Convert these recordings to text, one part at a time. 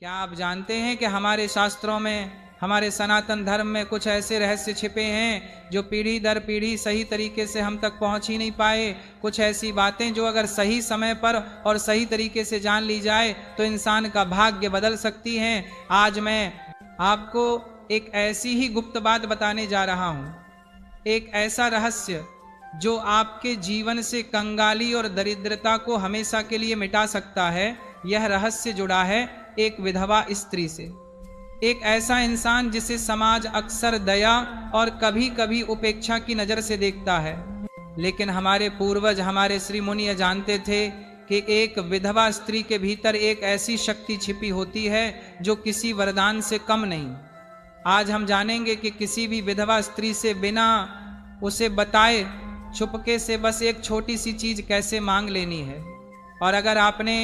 क्या आप जानते हैं कि हमारे शास्त्रों में, हमारे सनातन धर्म में कुछ ऐसे रहस्य छिपे हैं जो पीढ़ी दर पीढ़ी सही तरीके से हम तक पहुंच ही नहीं पाए। कुछ ऐसी बातें जो अगर सही समय पर और सही तरीके से जान ली जाए तो इंसान का भाग्य बदल सकती हैं। आज मैं आपको एक ऐसी ही गुप्त बात बताने जा रहा हूं, एक ऐसा रहस्य जो आपके जीवन से कंगाली और दरिद्रता को हमेशा के लिए मिटा सकता है। यह रहस्य जुड़ा है एक विधवा स्त्री से, एक ऐसा इंसान जिसे समाज अक्सर दया और कभी कभी उपेक्षा की नजर से देखता है। लेकिन हमारे पूर्वज, हमारे श्री मुनि यह जानते थे कि एक विधवा स्त्री के भीतर एक ऐसी शक्ति छिपी होती है जो किसी वरदान से कम नहीं। आज हम जानेंगे कि किसी भी विधवा स्त्री से बिना उसे बताए चुपके से बस एक छोटी सी चीज कैसे मांग लेनी है। और अगर आपने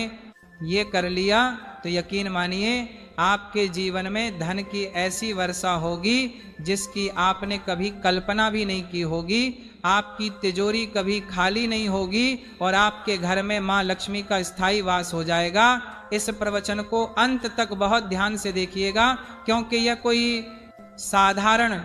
ये कर लिया तो यकीन मानिए आपके जीवन में धन की ऐसी वर्षा होगी जिसकी आपने कभी कल्पना भी नहीं की होगी। आपकी तिजोरी कभी खाली नहीं होगी और आपके घर में मां लक्ष्मी का स्थायी वास हो जाएगा। इस प्रवचन को अंत तक बहुत ध्यान से देखिएगा, क्योंकि यह कोई साधारण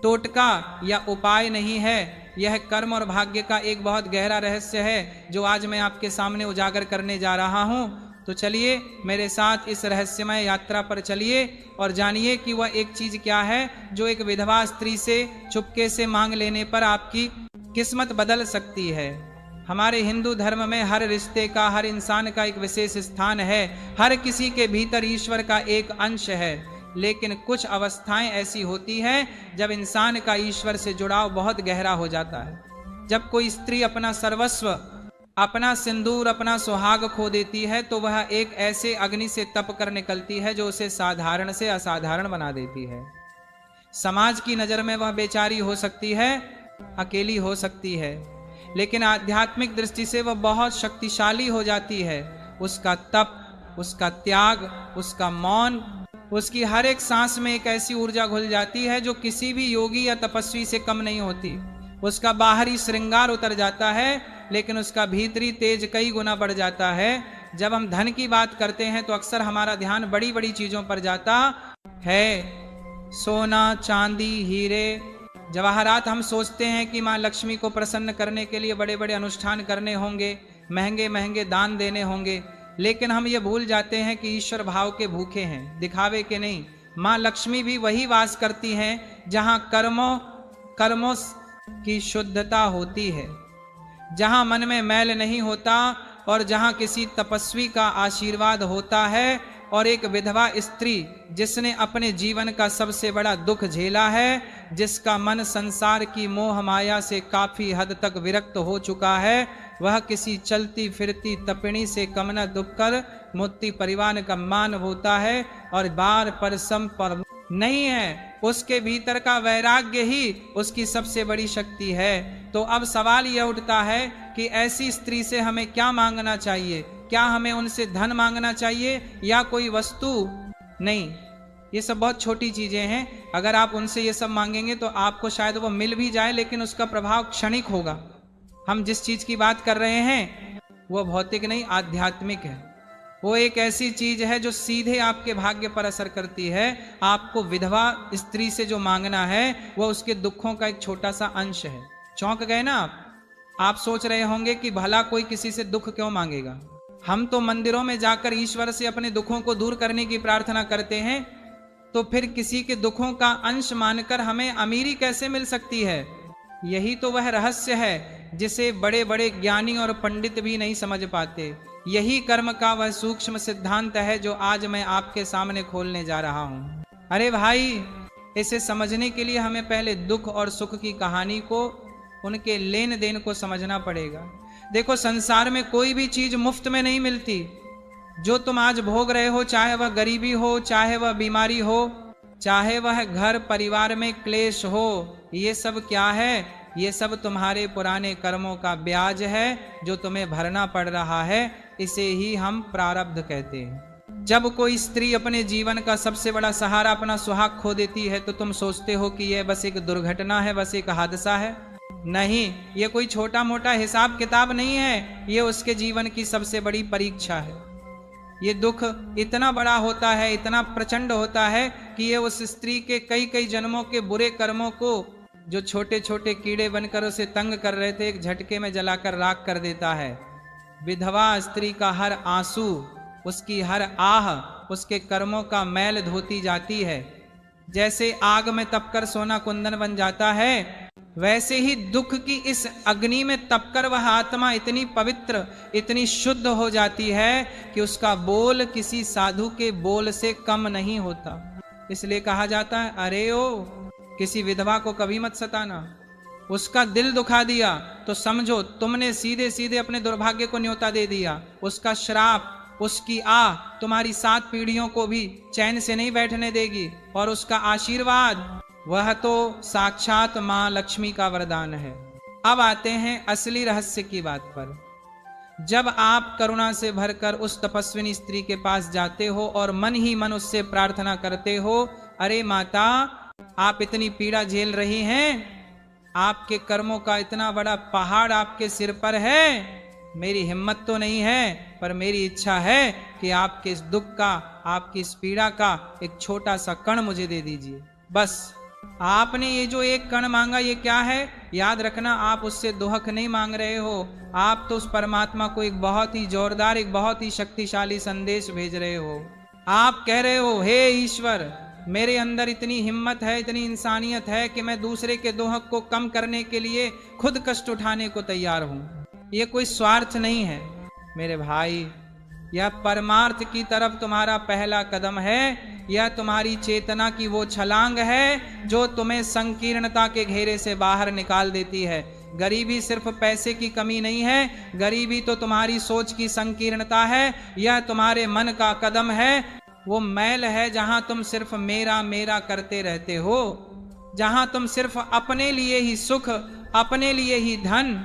टोटका या उपाय नहीं है। यह कर्म और भाग्य का एक बहुत गहरा रहस्य है जो आज मैं आपके सामने उजागर करने जा रहा हूं। तो चलिए मेरे साथ इस रहस्यमय यात्रा पर चलिए और जानिए कि वह एक चीज क्या है जो एक विधवा स्त्री से चुपके से मांग लेने पर आपकी किस्मत बदल सकती है। हमारे हिंदू धर्म में हर रिश्ते का, हर इंसान का एक विशेष स्थान है। हर किसी के भीतर ईश्वर का एक अंश है। लेकिन कुछ अवस्थाएं ऐसी होती हैं जब इंसान का ईश्वर से जुड़ाव बहुत गहरा हो जाता है। जब कोई स्त्री अपना सर्वस्व, अपना सिंदूर, अपना सुहाग खो देती है तो वह एक ऐसे अग्नि से तप कर निकलती है जो उसे साधारण से असाधारण बना देती है। समाज की नजर में वह बेचारी हो सकती है, अकेली हो सकती है, लेकिन आध्यात्मिक दृष्टि से वह बहुत शक्तिशाली हो जाती है। उसका तप, उसका त्याग, उसका मौन, उसकी हर एक सांस में एक ऐसी ऊर्जा घुल जाती है जो किसी भी योगी या तपस्वी से कम नहीं होती। उसका बाहरी श्रृंगार उतर जाता है लेकिन उसका भीतरी तेज कई गुना बढ़ जाता है। जब हम धन की बात करते हैं तो अक्सर हमारा ध्यान बड़ी बड़ी चीजों पर जाता है, सोना, चांदी, हीरे, जवाहरात। हम सोचते हैं कि मां लक्ष्मी को प्रसन्न करने के लिए बड़े बड़े अनुष्ठान करने होंगे, महंगे महंगे दान देने होंगे, लेकिन हम ये भूल जाते हैं कि ईश्वर भाव के भूखे हैं, दिखावे के नहीं। मां लक्ष्मी भी वही वास करती हैं जहां कर्मों की शुद्धता होती है, जहां मन में मैल नहीं होता और जहां किसी तपस्वी का आशीर्वाद होता है। और एक विधवा स्त्री जिसने अपने जीवन का सबसे बड़ा दुख झेला है, जिसका मन संसार की मोह माया से काफी हद तक विरक्त हो चुका है, वह किसी चलती फिरती तपिणी से कम न दुख कर मुक्ति परिवार का मान होता है और बार परिश्रम पर नहीं है। उसके भीतर का वैराग्य ही उसकी सबसे बड़ी शक्ति है। तो अब सवाल यह उठता है कि ऐसी स्त्री से हमें क्या मांगना चाहिए? क्या हमें उनसे धन मांगना चाहिए या कोई वस्तु? नहीं, ये सब बहुत छोटी चीजें हैं। अगर आप उनसे ये सब मांगेंगे तो आपको शायद वो मिल भी जाए, लेकिन उसका प्रभाव क्षणिक होगा। हम जिस चीज की बात कर रहे हैं वो भौतिक नहीं, आध्यात्मिक है। वो एक ऐसी चीज है जो सीधे आपके भाग्य पर असर करती है। आपको विधवा स्त्री से जो मांगना है वो उसके दुखों का एक छोटा सा अंश है। चौंक गए ना आप सोच रहे होंगे कि भला कोई किसी से दुख क्यों मांगेगा? हम तो मंदिरों में जाकर ईश्वर से अपने दुखों को दूर करने की प्रार्थना करते हैं, तो फिर किसी के दुखों का अंश मानकर हमें अमीरी कैसे मिल सकती है? यही तो वह रहस्य है जिसे बड़े बड़े ज्ञानी और पंडित भी नहीं समझ पाते। यही कर्म का वह सूक्ष्म सिद्धांत है जो आज मैं आपके सामने खोलने जा रहा हूं। अरे भाई, इसे समझने के लिए हमें पहले दुख और सुख की कहानी को, उनके लेन देन को समझना पड़ेगा। देखो, संसार में कोई भी चीज मुफ्त में नहीं मिलती। जो तुम आज भोग रहे हो, चाहे वह गरीबी हो, चाहे वह बीमारी हो, चाहे वह घर परिवार में क्लेश हो, ये सब क्या है? ये सब तुम्हारे पुराने कर्मों का ब्याज है जो तुम्हें भरना पड़ रहा है। इसे ही हम प्रारब्ध कहते हैं। जब कोई स्त्री अपने जीवन का सबसे बड़ा सहारा, अपना सुहाग खो देती है तो तुम सोचते हो कि यह बस एक दुर्घटना है, बस एक हादसा है। नहीं, ये कोई छोटा मोटा हिसाब किताब नहीं है, ये उसके जीवन की सबसे बड़ी परीक्षा है। ये दुख इतना बड़ा होता है, इतना प्रचंड होता है कि ये उस स्त्री के कई कई जन्मों के बुरे कर्मों को, जो छोटे छोटे कीड़े बनकर उसे तंग कर रहे थे, एक झटके में जलाकर राख कर देता है। विधवा स्त्री का हर आंसू, उसकी हर आह उसके कर्मों का मैल धोती जाती है। जैसे आग में तपकर सोना कुंदन बन जाता है, वैसे ही दुख की इस अग्नि में तपकर वह आत्मा इतनी पवित्र, इतनी शुद्ध हो जाती है कि उसका बोल किसी साधु के बोल से कम नहीं होता। इसलिए कहा जाता है, अरे ओ किसी विधवा को कभी मत सताना। उसका दिल दुखा दिया तो समझो तुमने सीधे सीधे अपने दुर्भाग्य को न्योता दे दिया। उसका श्राप, उसकी आह तुम्हारी 7 पीढ़ियों को भी चैन से नहीं बैठने देगी। और उसका आशीर्वाद, वह तो साक्षात मां लक्ष्मी का वरदान है। अब आते हैं असली रहस्य की बात पर। जब आप करुणा से भरकर उस तपस्विनी स्त्री के पास जाते हो और मन ही मन उससे प्रार्थना करते हो, अरे माता, आप इतनी पीड़ा झेल रही हैं, आपके कर्मों का इतना बड़ा पहाड़ आपके सिर पर है, मेरी हिम्मत तो नहीं है, पर मेरी इच्छा है कि आपके इस दुख का, आपकी इस पीड़ा का एक छोटा सा कण मुझे दे दीजिए। बस आपने ये जो एक कण मांगा, ये क्या है? याद रखना, आप उससे दोहक नहीं मांग रहे हो, आप तो उस परमात्मा को एक बहुत ही जोरदार, एक बहुत ही शक्तिशाली संदेश भेज रहे हो। आप कह रहे हो, हे ईश्वर, मेरे अंदर इतनी हिम्मत है, इतनी इंसानियत है कि मैं दूसरे के दोहक को कम करने के लिए खुद कष्ट उठाने को तैयार हूं। ये कोई स्वार्थ नहीं है मेरे भाई, यह परमार्थ की तरफ तुम्हारा पहला कदम है। यह तुम्हारी चेतना की वो छलांग है जो तुम्हें संकीर्णता के घेरे से बाहर निकाल देती है। गरीबी सिर्फ पैसे की कमी नहीं है, गरीबी तो तुम्हारी सोच की संकीर्णता है। यह तुम्हारे मन का कदम है, वो मैल है जहां तुम सिर्फ मेरा मेरा करते रहते हो, जहां तुम सिर्फ अपने लिए ही सुख, अपने लिए ही धन,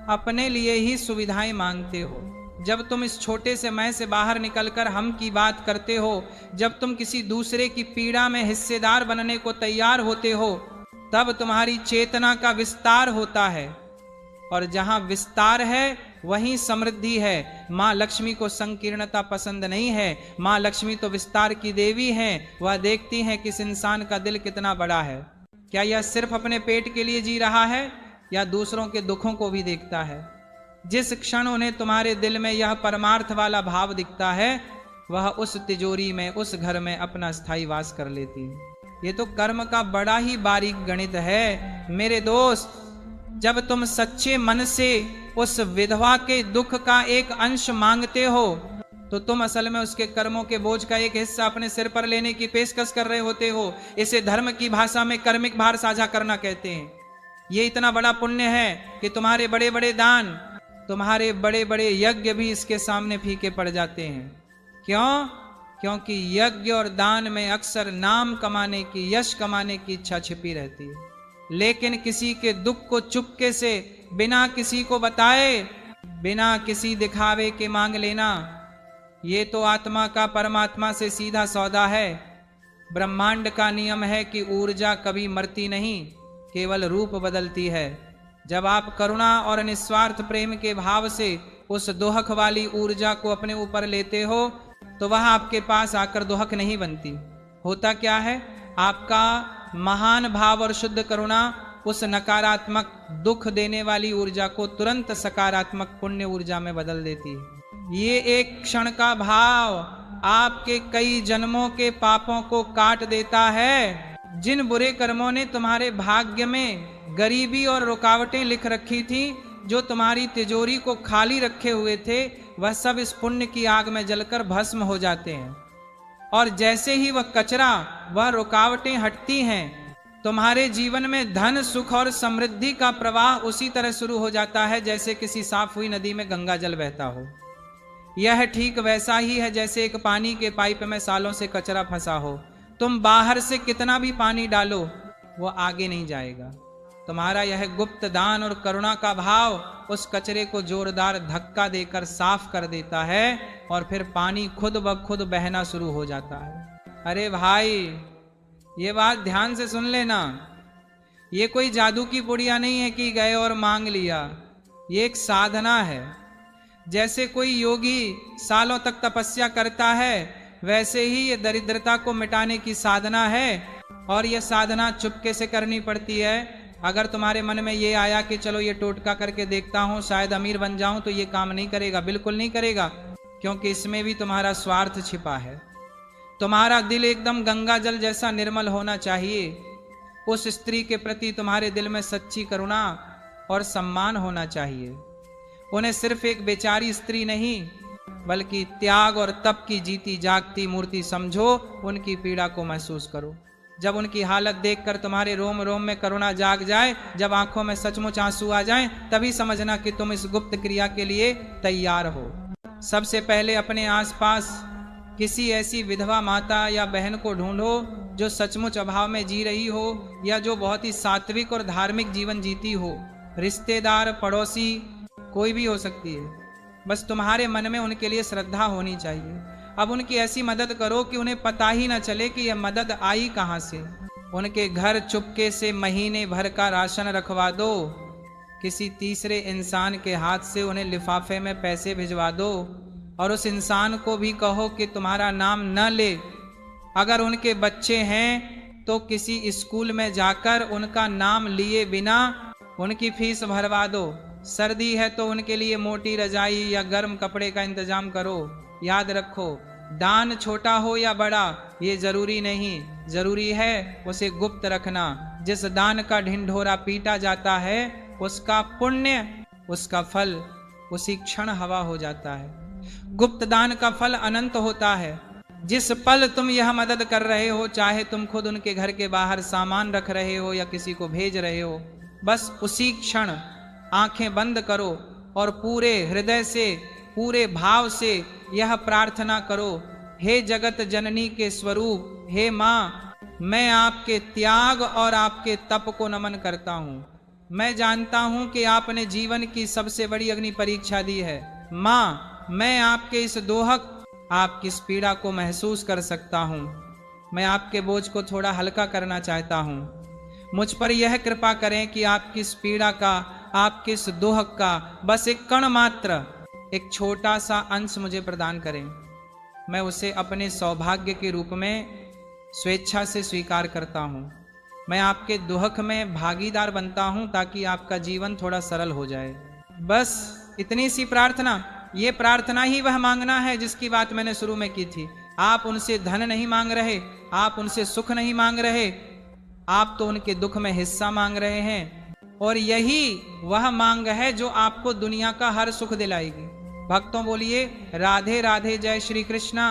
अपने लिए ही सुविधाएं मांगते हो। जब तुम इस छोटे से मैं से बाहर निकलकर हम की बात करते हो, जब तुम किसी दूसरे की पीड़ा में हिस्सेदार बनने को तैयार होते हो, तब तुम्हारी चेतना का विस्तार होता है। और जहां विस्तार है वहीं समृद्धि है। मां लक्ष्मी को संकीर्णता पसंद नहीं है, मां लक्ष्मी तो विस्तार की देवी है। वह देखती है कि इस इंसान का दिल कितना बड़ा है, क्या यह सिर्फ अपने पेट के लिए जी रहा है या दूसरों के दुखों को भी देखता है। जिस क्षण उन्हें तुम्हारे दिल में यह परमार्थ वाला भाव दिखता है, वह उस तिजोरी में, उस घर में अपना स्थायी वास कर लेती है। ये तो कर्म का बड़ा ही बारीक गणित है मेरे दोस्त। जब तुम सच्चे मन से उस विधवा के दुख का एक अंश मांगते हो, तो तुम असल में उसके कर्मों के बोझ का एक हिस्सा अपने सिर पर लेने की पेशकश कर रहे होते हो। इसे धर्म की भाषा में कर्मिक भार साझा करना कहते हैं। ये इतना बड़ा पुण्य है कि तुम्हारे बड़े बड़े दान, तुम्हारे बड़े बड़े यज्ञ भी इसके सामने फीके पड़ जाते हैं। क्यों? क्योंकि यज्ञ और दान में अक्सर नाम कमाने की, यश कमाने की इच्छा छिपी रहती है। लेकिन किसी के दुख को चुपके से, बिना किसी को बताए, बिना किसी दिखावे के मांग लेना, ये तो आत्मा का परमात्मा से सीधा सौदा है। ब्रह्मांड का नियम है कि ऊर्जा कभी मरती नहीं, केवल रूप बदलती है। जब आप करुणा और निस्वार्थ प्रेम के भाव से उस दोहक वाली ऊर्जा को अपने ऊपर लेते हो, तो वह आपके पास आकर दोहक नहीं बनती। होता क्या है, आपका महान भाव और शुद्ध करुणा उस नकारात्मक दुख देने वाली ऊर्जा को तुरंत सकारात्मक पुण्य ऊर्जा में बदल देती है। ये एक क्षण का भाव आपके कई जन्मों के पापों को काट देता है। जिन बुरे कर्मों ने तुम्हारे भाग्य में गरीबी और रुकावटें लिख रखी थी, जो तुम्हारी तिजोरी को खाली रखे हुए थे, वह सब इस पुण्य की आग में जलकर भस्म हो जाते हैं। और जैसे ही वह कचरा, वह रुकावटें हटती हैं, तुम्हारे जीवन में धन, सुख और समृद्धि का प्रवाह उसी तरह शुरू हो जाता है जैसे किसी साफ हुई नदी में गंगा जल बहता हो। यह ठीक वैसा ही है जैसे एक पानी के पाइप में सालों से कचरा फंसा हो। तुम बाहर से कितना भी पानी डालो, वो आगे नहीं जाएगा। तुम्हारा यह गुप्त दान और करुणा का भाव उस कचरे को जोरदार धक्का देकर साफ कर देता है और फिर पानी खुद ब खुद बहना शुरू हो जाता है। अरे भाई, ये बात ध्यान से सुन लेना, ये कोई जादू की पुड़िया नहीं है कि गए और मांग लिया। ये एक साधना है। जैसे कोई योगी सालों तक तपस्या करता है, वैसे ही ये दरिद्रता को मिटाने की साधना है, और ये साधना चुपके से करनी पड़ती है। अगर तुम्हारे मन में ये आया कि चलो ये टोटका करके देखता हूं, शायद अमीर बन जाऊं, तो ये काम नहीं करेगा, बिल्कुल नहीं करेगा, क्योंकि इसमें भी तुम्हारा स्वार्थ छिपा है। तुम्हारा दिल एकदम गंगा जल जैसा निर्मल होना चाहिए। उस स्त्री के प्रति तुम्हारे दिल में सच्ची करुणा और सम्मान होना चाहिए। उन्हें सिर्फ एक बेचारी स्त्री नहीं, बल्कि त्याग और तप की जीती जागती मूर्ति समझो, उनकी पीड़ा को महसूस करो। जब उनकी हालत देखकर तुम्हारे रोम रोम में करुणा जाग जाए, जब आंखों में सचमुच आंसू आ जाएं, तभी समझना कि तुम इस गुप्त क्रिया के लिए तैयार हो। सबसे पहले अपने आसपास किसी ऐसी विधवा माता या बहन को ढूंढो जो सचमुच अभाव में जी रही हो, या जो बहुत ही सात्विक और धार्मिक जीवन जीती हो। रिश्तेदार, पड़ोसी, कोई भी हो सकती है, बस तुम्हारे मन में उनके लिए श्रद्धा होनी चाहिए। अब उनकी ऐसी मदद करो कि उन्हें पता ही ना चले कि यह मदद आई कहां से। उनके घर चुपके से महीने भर का राशन रखवा दो। किसी तीसरे इंसान के हाथ से उन्हें लिफाफे में पैसे भिजवा दो, और उस इंसान को भी कहो कि तुम्हारा नाम न ले। अगर उनके बच्चे हैं तो किसी स्कूल में जाकर उनका नाम लिए बिना उनकी फीस भरवा दो। सर्दी है तो उनके लिए मोटी रजाई या गर्म कपड़े का इंतजाम करो। याद रखो, दान छोटा हो या बड़ा ये जरूरी नहीं, जरूरी है उसे गुप्त रखना। जिस दान का ढिंढोरा पीटा जाता है, उसका पुण्य, उसका फल उसी क्षण हवा हो जाता है। गुप्त दान का फल अनंत होता है। जिस पल तुम यह मदद कर रहे हो, चाहे तुम खुद उनके घर के बाहर सामान रख रहे हो या किसी को भेज रहे हो, बस उसी क्षण आंखें बंद करो और पूरे हृदय से, पूरे भाव से यह प्रार्थना करो, हे जगत जननी के स्वरूप, हे माँ, मैं आपके त्याग और आपके तप को नमन करता हूँ। मैं जानता हूँ कि आपने जीवन की सबसे बड़ी अग्नि परीक्षा दी है। माँ, मैं आपके इस दोहक, आपकी इस पीड़ा को महसूस कर सकता हूँ। मैं आपके बोझ को थोड़ा हल्का करना चाहता हूँ। मुझ पर यह कृपा करें कि आपकी इस पीड़ा का, आपके इस दोहक का बस एक कण मात्र, एक छोटा सा अंश मुझे प्रदान करें। मैं उसे अपने सौभाग्य के रूप में स्वेच्छा से स्वीकार करता हूँ। मैं आपके दुहक में भागीदार बनता हूँ ताकि आपका जीवन थोड़ा सरल हो जाए। बस इतनी सी प्रार्थना। ये प्रार्थना ही वह मांगना है जिसकी बात मैंने शुरू में की थी। आप उनसे धन नहीं मांग रहे, आप उनसे सुख नहीं मांग रहे, आप तो उनके दुख में हिस्सा मांग रहे हैं। और यही वह मांग है जो आपको दुनिया का हर सुख दिलाएगी। भक्तों बोलिए राधे राधे, जय श्री कृष्णा।